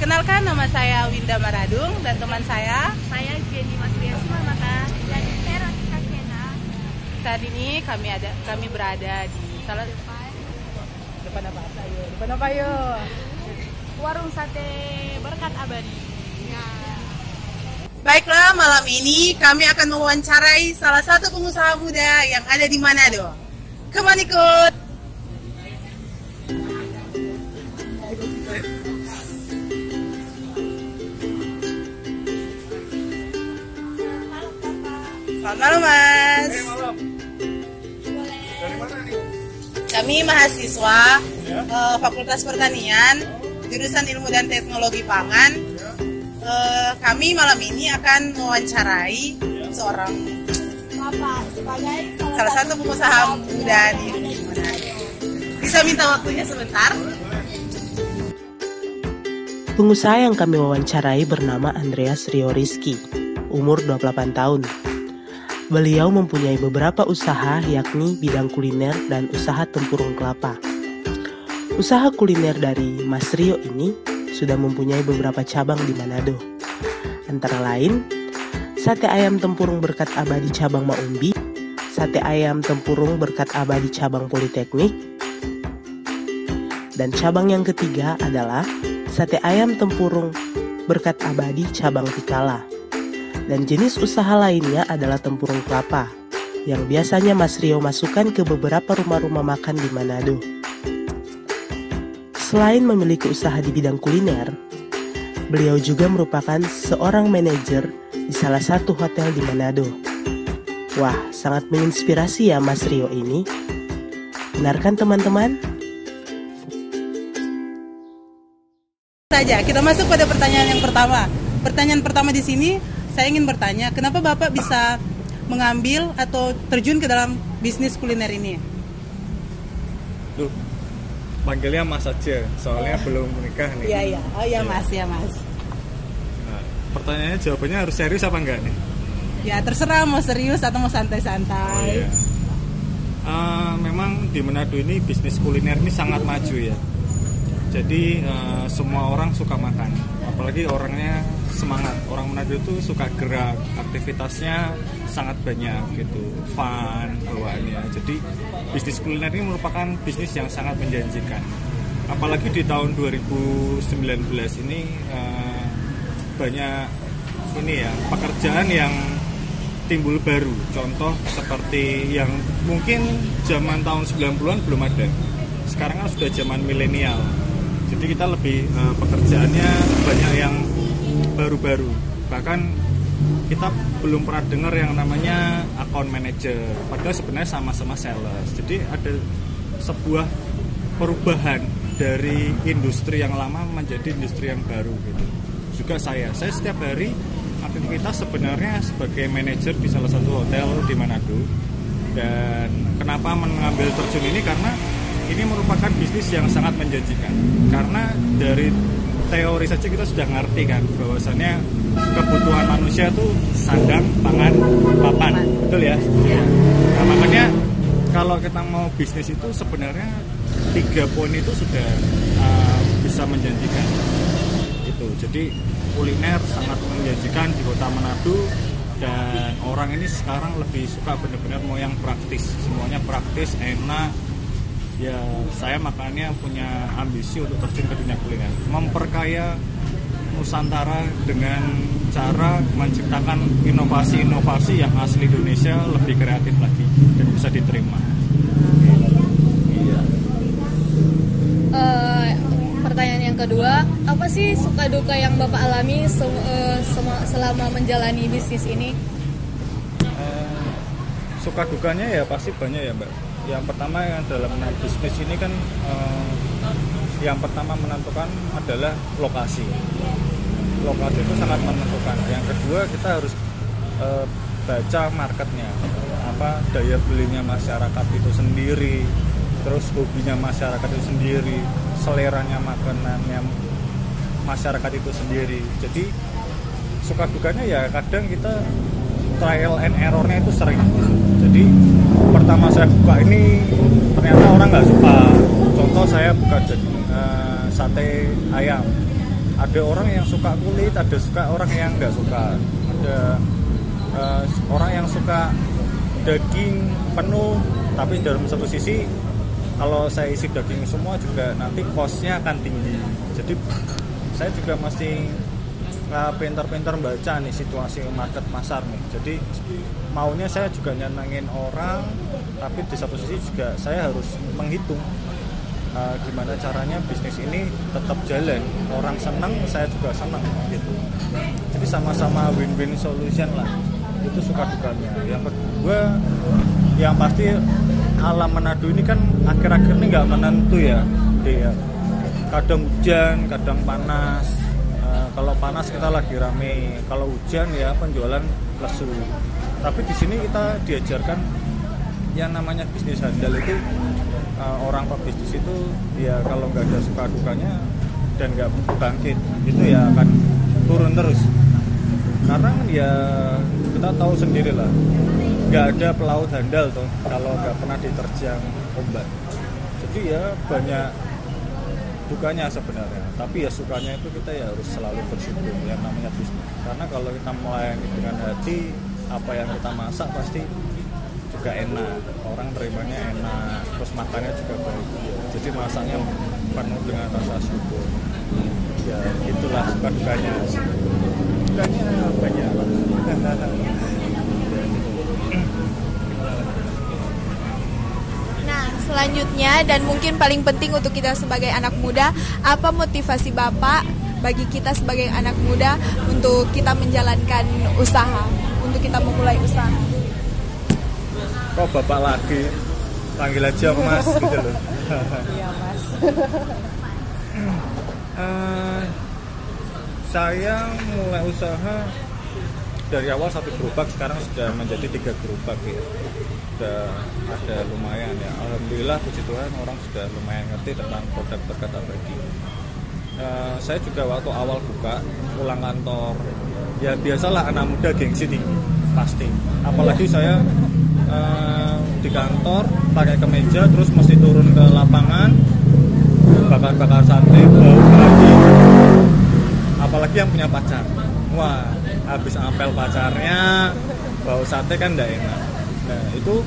Perkenalkan, nama saya Winda Maradung dan teman saya Jenny Masriasma Mata dan Vera Kakena. saat ini kami berada di salah depan apa? Ayo, depan apa yuk? Warung sate Berkat Abadi. Ya. Baiklah, malam ini kami akan mewawancarai salah satu pengusaha muda yang ada di Manado. Come on, ikut! Selamat malam, Mas. Malam. Dari mana nih? Kami mahasiswa Fakultas Pertanian, jurusan Ilmu dan Teknologi Pangan. Kami malam ini akan mewawancarai seorang salah satu pengusaha muda di Manado. Bisa minta waktunya sebentar? Pengusaha yang kami wawancarai bernama Andreas Rio Rizky, umur 28 tahun. Beliau mempunyai beberapa usaha, yakni bidang kuliner dan usaha tempurung kelapa. Usaha kuliner dari Mas Rio ini sudah mempunyai beberapa cabang di Manado. Antara lain, sate ayam tempurung Berkat Abadi cabang Maumbi, sate ayam tempurung Berkat Abadi cabang Politeknik, dan cabang yang ketiga adalah sate ayam tempurung Berkat Abadi cabang Tikala. Dan jenis usaha lainnya adalah tempurung kelapa, yang biasanya Mas Rio masukkan ke beberapa rumah-rumah makan di Manado. Selain memiliki usaha di bidang kuliner, beliau juga merupakan seorang manajer di salah satu hotel di Manado. Wah, sangat menginspirasi ya Mas Rio ini. Benarkan teman-teman? Saja, kita masuk pada pertanyaan yang pertama. Pertanyaan pertama di sini, saya ingin bertanya, kenapa Bapak bisa mengambil atau terjun ke dalam bisnis kuliner ini? Duh, panggilnya Mas aja, soalnya belum menikah nih. Iya. Oh iya Mas, ya Mas. Nah, pertanyaannya jawabannya harus serius apa enggak nih? Ya terserah mau serius atau mau santai-santai. Iya. Memang di Manado ini bisnis kuliner ini sangat maju ya. Jadi semua orang suka makan, apalagi orangnya semangat. Orang Manado itu suka gerak, aktivitasnya sangat banyak gitu, fun bawaannya. Jadi bisnis kuliner ini merupakan bisnis yang sangat menjanjikan. Apalagi di tahun 2019 ini banyak ini ya pekerjaan yang timbul baru. Contoh seperti yang mungkin zaman tahun 90-an belum ada. Sekarang kan sudah zaman milenial. Jadi kita lebih pekerjaannya banyak yang baru-baru. Bahkan kita belum pernah dengar yang namanya account manager. Padahal sebenarnya sama-sama sales. Jadi ada sebuah perubahan dari industri yang lama menjadi industri yang baru gitu. Juga saya setiap hari aktivitas sebenarnya sebagai manajer di salah satu hotel di Manado. Dan kenapa mengambil terjun ini, karena ini merupakan bisnis yang sangat menjanjikan. Karena dari teori saja kita sudah ngerti kan bahwasannya kebutuhan manusia itu sandang, pangan, papan. Betul ya? Nah, makanya kalau kita mau bisnis itu sebenarnya 3 poin itu sudah bisa menjanjikan. Itu. Jadi kuliner sangat menjanjikan di Kota Manado, dan orang ini sekarang lebih suka benar-benar mau yang praktis. Semuanya praktis, enak. Ya, saya makanya punya ambisi untuk terjun ke dunia kuliner, memperkaya Nusantara dengan cara menciptakan inovasi-inovasi yang asli Indonesia, lebih kreatif lagi dan bisa diterima. Iya. Pertanyaan yang kedua, apa sih suka duka yang Bapak alami selama menjalani bisnis ini? Suka dukanya ya pasti banyak ya Mbak. Yang pertama yang dalam bisnis ini kan yang pertama menentukan adalah lokasi. Lokasi itu sangat menentukan. Yang kedua kita harus baca marketnya, apa daya belinya masyarakat itu sendiri, terus hobinya masyarakat itu sendiri, seleranya makanannya masyarakat itu sendiri. Jadi suka dukanya ya kadang kita trial and errornya itu sering. Jadi pertama saya buka ini ternyata orang nggak suka. Contoh saya buka sate ayam, Ada orang yang suka kulit, ada orang yang nggak suka, ada orang yang suka daging penuh. Tapi dalam satu sisi kalau saya isi daging semua juga nanti cost-nya akan tinggi. Jadi saya juga masih pintar-pintar baca nih situasi market pasar nih. Jadi maunya saya juga nyenengin orang, tapi di satu sisi juga saya harus menghitung gimana caranya bisnis ini tetap jalan, orang senang, saya juga senang gitu. Jadi sama-sama win-win solution lah. Itu suka dukanya. Yang kedua, yang pasti alam Manado ini kan akhir-akhir ini nggak menentu ya. Kadang hujan, kadang panas. Kalau panas kita lagi rame, kalau hujan ya penjualan lesu. Tapi di sini kita diajarkan yang namanya bisnis handal itu, orang pebisnis itu ya kalau nggak ada suka dukanya dan nggak bangkit itu ya akan turun terus. Karena ya kita tahu sendiri lah, nggak ada pelaut handal tuh kalau nggak pernah diterjang ombak. Jadi ya banyak dukanya sebenarnya, tapi ya sukanya itu kita ya harus selalu bersyukur yang namanya bisnis. Karena kalau kita melayani dengan hati, apa yang kita masak pasti juga enak, orang terimanya enak, terus makannya juga baik. Jadi masaknya penuh dengan rasa syukur. Ya itulah suka dukanya. Dukanya banyak lah. Nah, selanjutnya dan mungkin paling penting untuk kita sebagai anak muda, apa motivasi Bapak bagi kita sebagai anak muda untuk kita menjalankan usaha, untuk kita memulai usaha? Kok Bapak lagi? Panggil aja Mas gitu loh. Iya, Mas. Saya mulai usaha dari awal 1 gerobak, sekarang sudah menjadi 3 gerobak ya. Sudah ada lumayan ya. Alhamdulillah puji Tuhan orang sudah lumayan ngerti tentang produk berkat abadi. Saya juga waktu awal buka pulang kantor, ya biasalah anak muda gengsi tinggi pasti. Apalagi saya di kantor pakai kemeja terus mesti turun ke lapangan bakar-bakar sate, bau lagi. Apalagi yang punya pacar, wah habis apel pacarnya bau sate kan nggak enak. Nah itu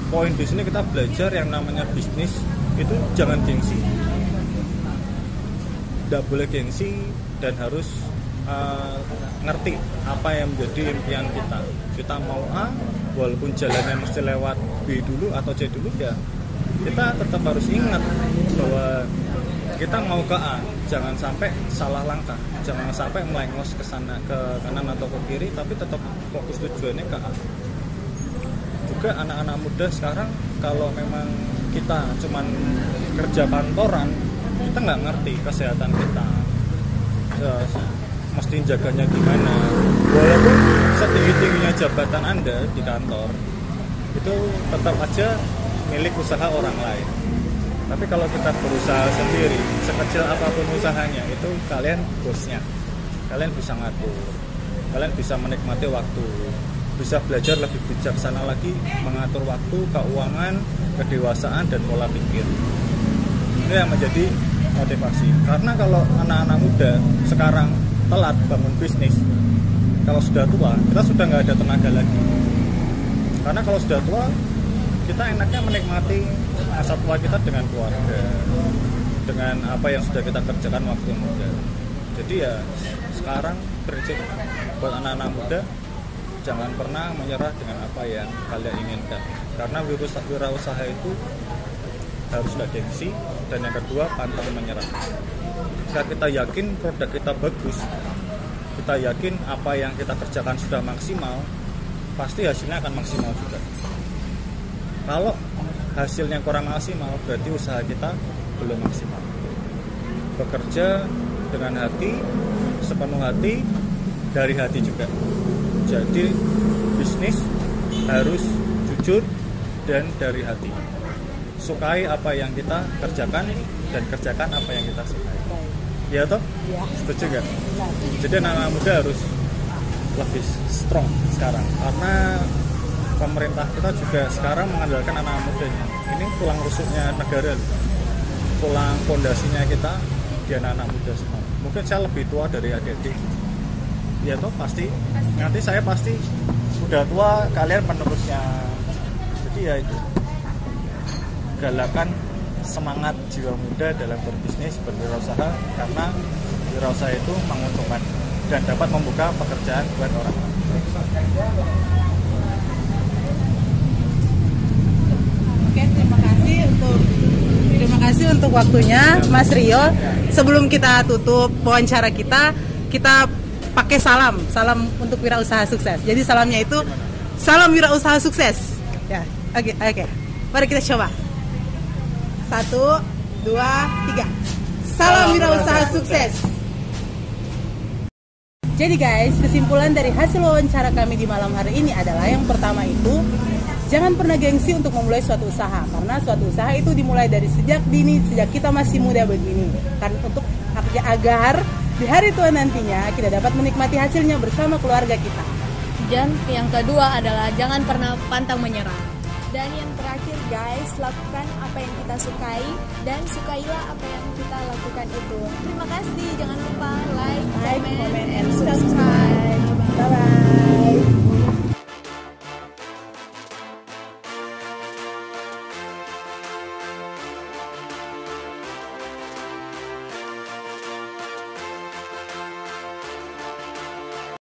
poin di sini kita belajar yang namanya bisnis itu jangan gengsi, nggak boleh gengsi dan harus ngerti apa yang menjadi impian kita. Kita mau A, walaupun jalannya mesti lewat B dulu atau C dulu ya, kita tetap harus ingat bahwa kita mau ke A, jangan sampai salah langkah, jangan sampai melengos ke sana, ke kanan atau ke kiri, tapi tetap fokus tujuannya ke A. Juga anak-anak muda sekarang kalau memang kita cuman kerja kantoran, kita nggak ngerti kesehatan kita, mesti jaganya gimana. Walaupun setinggi-tingginya jabatan Anda di kantor, itu tetap aja milik usaha orang lain. Tapi kalau kita berusaha sendiri, sekecil apapun usahanya, itu kalian bosnya. Kalian bisa ngatur, kalian bisa menikmati waktu, bisa belajar lebih bijaksana lagi mengatur waktu, keuangan, kedewasaan, dan pola pikir. Ini yang menjadi motivasi. Karena kalau anak-anak muda sekarang telat bangun bisnis, kalau sudah tua kita sudah nggak ada tenaga lagi. Karena kalau sudah tua kita enaknya menikmati masa tua kita dengan keluarga, dengan apa yang sudah kita kerjakan waktu muda. Jadi ya sekarang prinsip buat anak-anak muda, jangan pernah menyerah dengan apa yang kalian inginkan. Karena wirausaha itu harus gak gengsi, dan yang kedua pantang menyerah. Jika kita yakin produk kita bagus, kita yakin apa yang kita kerjakan sudah maksimal, pasti hasilnya akan maksimal juga. Kalau hasilnya kurang maksimal, berarti usaha kita belum maksimal. Bekerja dengan hati, sepenuh hati, dari hati juga. Jadi bisnis harus jujur dan dari hati. Sukai apa yang kita kerjakan dan kerjakan apa yang kita sukai. Ya toh? Ya. Setuju gak? Jadi anak muda harus lebih strong sekarang, karena pemerintah kita juga sekarang mengandalkan anak mudanya. Ini tulang rusuknya negara, tulang pondasinya kita di anak-anak muda semua. Mungkin saya lebih tua dari adik-adik. Ya toh pasti nanti saya pasti udah tua, kalian penerusnya. Jadi ya itu, galakan semangat jiwa muda dalam berbisnis, berwirausaha, karena wirausaha itu menguntungkan dan dapat membuka pekerjaan buat orang. Oke, terima kasih untuk waktunya Mas Rio. Sebelum kita tutup wawancara kita pakai salam untuk wirausaha sukses. Jadi salamnya itu salam wirausaha sukses. Ya, oke. Mari kita coba. 1, 2, 3. Salam wirausaha sukses. Jadi guys, kesimpulan dari hasil wawancara kami di malam hari ini adalah yang pertama itu, jangan pernah gengsi untuk memulai suatu usaha, karena suatu usaha itu dimulai dari sejak dini, sejak kita masih muda begini. Kan untuk agar di hari tua nantinya kita dapat menikmati hasilnya bersama keluarga kita. Dan yang kedua adalah jangan pernah pantang menyerah. Dan yang terakhir guys, lakukan apa yang kita sukai dan sukailah apa yang kita lakukan itu. Terima kasih, jangan lupa like, comment, and subscribe. Bye-bye.